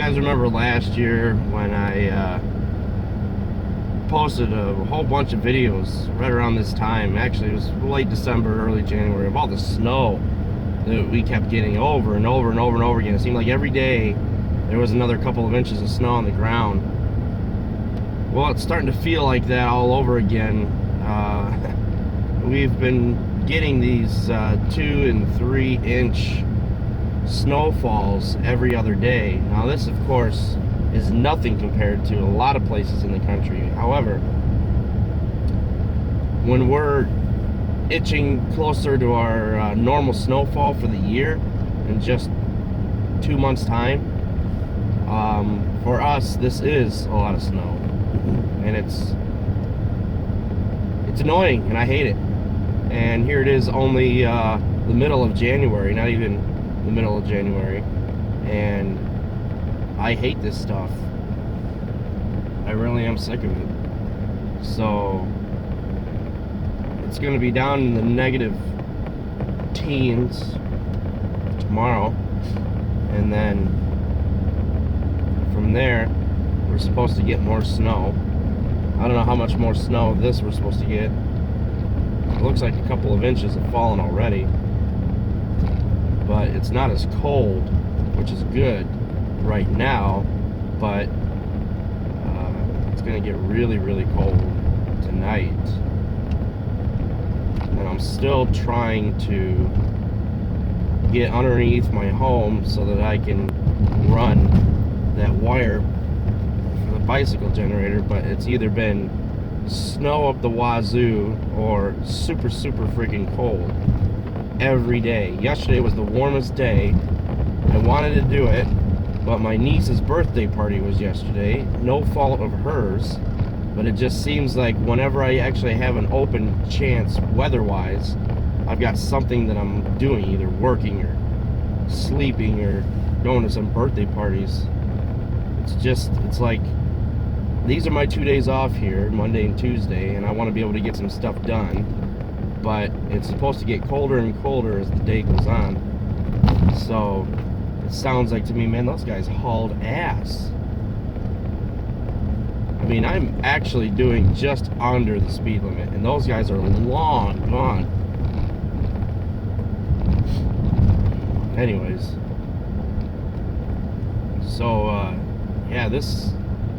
guys remember last year when I posted a whole bunch of videos right around this time? Actually, it was late December, early January, of all the snow that we kept getting over and over and over and over again. It seemed like every day there was another couple of inches of snow on the ground. Well, it's starting to feel like that all over again. We've been getting these 2 and 3 inch snowfalls every other day. Now this, of course, is nothing compared to a lot of places in the country. However, when we're itching closer to our normal snowfall for the year in just 2 months' time, for us, this is a lot of snow, and it's annoying, and I hate it. And here it is, only the middle of January, not even the middle of January, and I hate this stuff. I really am sick of it. So it's going to be down in the negative teens tomorrow, and then from there we're supposed to get more snow. I don't know how much more snow this we're supposed to get. It looks like a couple of inches have fallen already, but it's not as cold, which is good right now, but it's gonna get really, really cold tonight. And I'm still trying to get underneath my home so that I can run that wire for the bicycle generator, but it's either been snow up the wazoo or super, super freaking cold every day. Yesterday was the warmest day. I wanted to do it, but my niece's birthday party was yesterday. No fault of hers, but it just seems like whenever I actually have an open chance weather-wise, I've got something that I'm doing, either working or sleeping or going to some birthday parties. It's like, these are my 2 days off here, Monday and Tuesday, and I want to be able to get some stuff done, but it's supposed to get colder and colder as the day goes on. So it sounds like to me, man, those guys hauled ass. I mean, I'm actually doing just under the speed limit, and those guys are long gone. Anyways, so yeah, this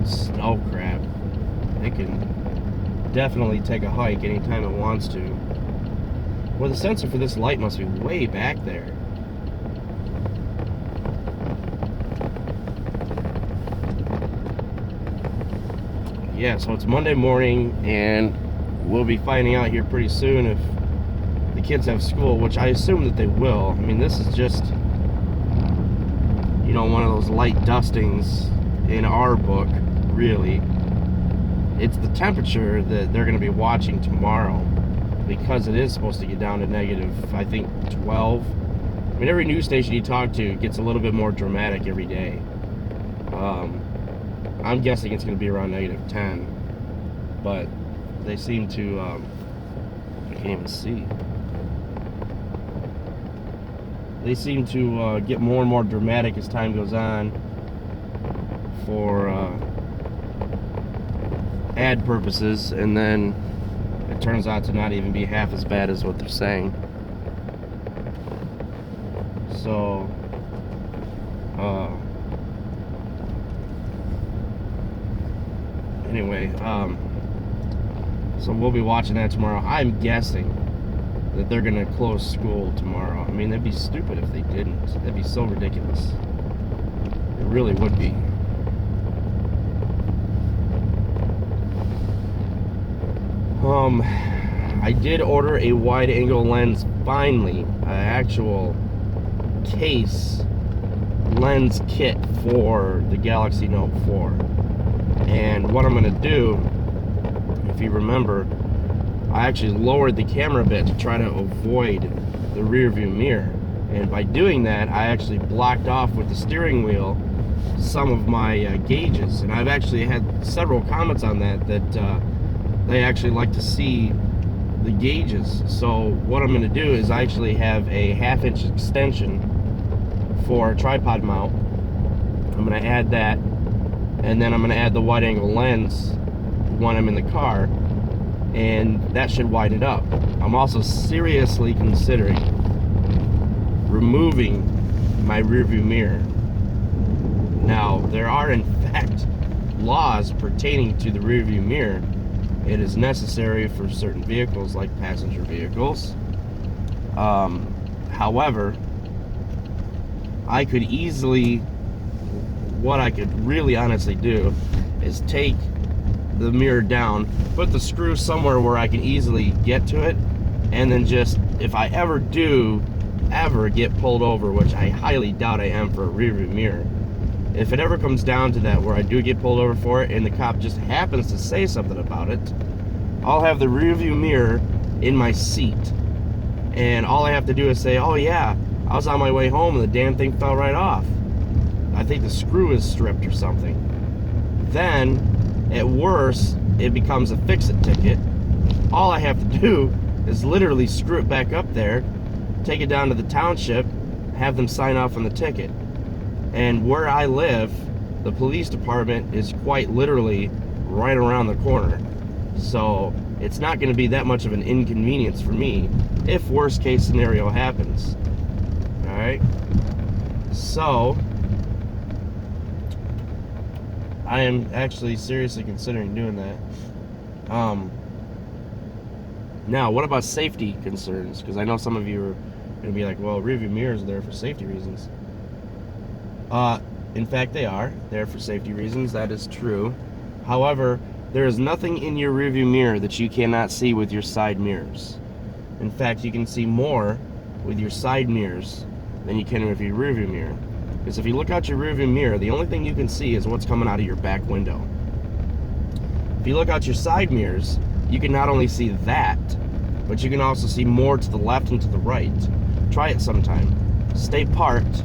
snow crap, it can definitely take a hike anytime it wants to. Well, the sensor for this light must be way back there. Yeah, so it's Monday morning, and we'll be finding out here pretty soon if the kids have school, which I assume that they will. I mean, this is just, you know, one of those light dustings in our book, really. It's the temperature that they're going to be watching tomorrow, because it is supposed to get down to negative, I think, 12. I mean, every news station you talk to gets a little bit more dramatic every day. I'm guessing it's going to be around negative 10, but they seem to, I can't even see. They seem to get more and more dramatic as time goes on for ad purposes, and then it turns out to not even be half as bad as what they're saying. So anyway, so we'll be watching that tomorrow. I'm guessing that they're gonna close school tomorrow. I mean, that'd be stupid if they didn't. That'd be so ridiculous. It really would be. I did order a wide angle lens finally, an actual case lens kit for the Galaxy Note 4. And what I'm going to do, if you remember, I actually lowered the camera a bit to try to avoid the rear view mirror. And by doing that, I actually blocked off with the steering wheel some of my gauges. And I've actually had several comments on that they actually like to see the gauges. So what I'm going to do is I actually have a 1/2 inch extension for a tripod mount I'm going to add that, and then I'm going to add the wide angle lens when I'm in the car, and that should widen it up. I'm also seriously considering removing my rearview mirror. Now, there are in fact laws pertaining to the rearview mirror. It is necessary for certain vehicles like passenger vehicles. However, I could easily, what I could really honestly do is take the mirror down, put the screw somewhere where I can easily get to it, and then just, if I ever do get pulled over, which I highly doubt I am for a rearview mirror, if it ever comes down to that where I do get pulled over for it and the cop just happens to say something about it, I'll have the rearview mirror in my seat, and all I have to do is say, oh yeah, I was on my way home and the damn thing fell right off. I think the screw is stripped or something. Then, at worst, it becomes a fix-it ticket. All I have to do is literally screw it back up there, take it down to the township, have them sign off on the ticket. And where I live, the police department is quite literally right around the corner. So it's not going to be that much of an inconvenience for me if worst case scenario happens. Alright? So I am actually seriously considering doing that. Now, what about safety concerns? Because I know some of you are going to be like, well, rearview mirrors are there for safety reasons. In fact, they are there for safety reasons. That is true. However, there is nothing in your rearview mirror that you cannot see with your side mirrors. In fact, you can see more with your side mirrors than you can with your rearview mirror. Because if you look out your rearview mirror, the only thing you can see is what's coming out of your back window. If you look out your side mirrors, you can not only see that, but you can also see more to the left and to the right. Try it sometime. Stay parked.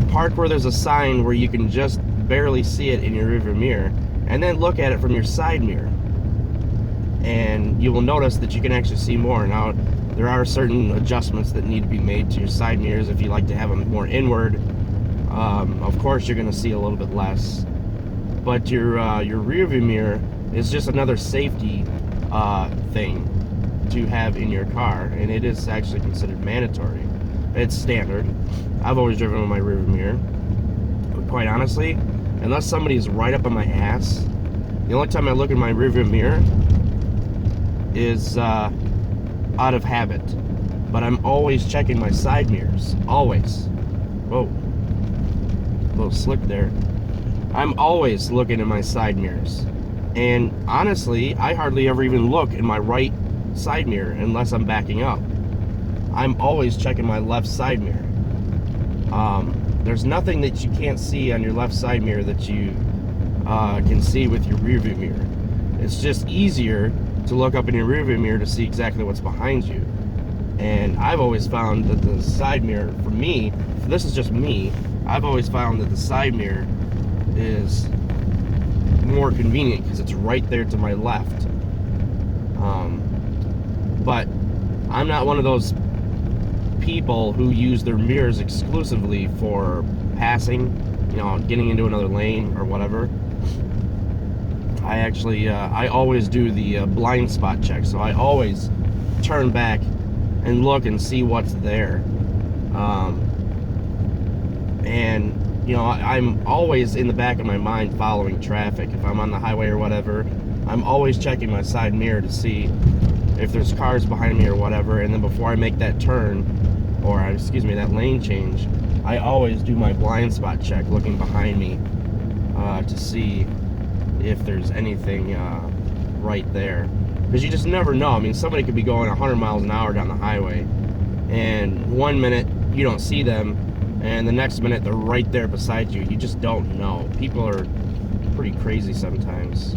Park where there's a sign where you can just barely see it in your rearview mirror, and then look at it from your side mirror. And you will notice that you can actually see more. Now, there are certain adjustments that need to be made to your side mirrors if you like to have them more inward. Of course, you're going to see a little bit less. But your rearview mirror is just another safety thing to have in your car, and it is actually considered mandatory. It's standard. I've always driven with my rearview mirror. But quite honestly, unless somebody's right up on my ass, the only time I look in my rearview mirror is out of habit. But I'm always checking my side mirrors. Always. Whoa. A little slick there. I'm always looking in my side mirrors. And honestly, I hardly ever even look in my right side mirror unless I'm backing up. I'm always checking my left side mirror. There's nothing that you can't see on your left side mirror that you can see with your rearview mirror. It's just easier to look up in your rearview mirror to see exactly what's behind you. And I've always found that the side mirror, for me, this is just me, I've always found that the side mirror is more convenient because it's right there to my left. But I'm not one of those people who use their mirrors exclusively for passing, you know, getting into another lane or whatever. I actually, I always do the blind spot check, so I always turn back and look and see what's there. And, you know, I'm always in the back of my mind following traffic. If I'm on the highway or whatever, I'm always checking my side mirror to see if there's cars behind me or whatever, and then before I make that turn, or excuse me, that lane change, I always do my blind spot check looking behind me to see if there's anything right there. Because you just never know. I mean, somebody could be going 100 miles an hour down the highway, and one minute you don't see them, and the next minute they're right there beside you. You just don't know. People are pretty crazy sometimes.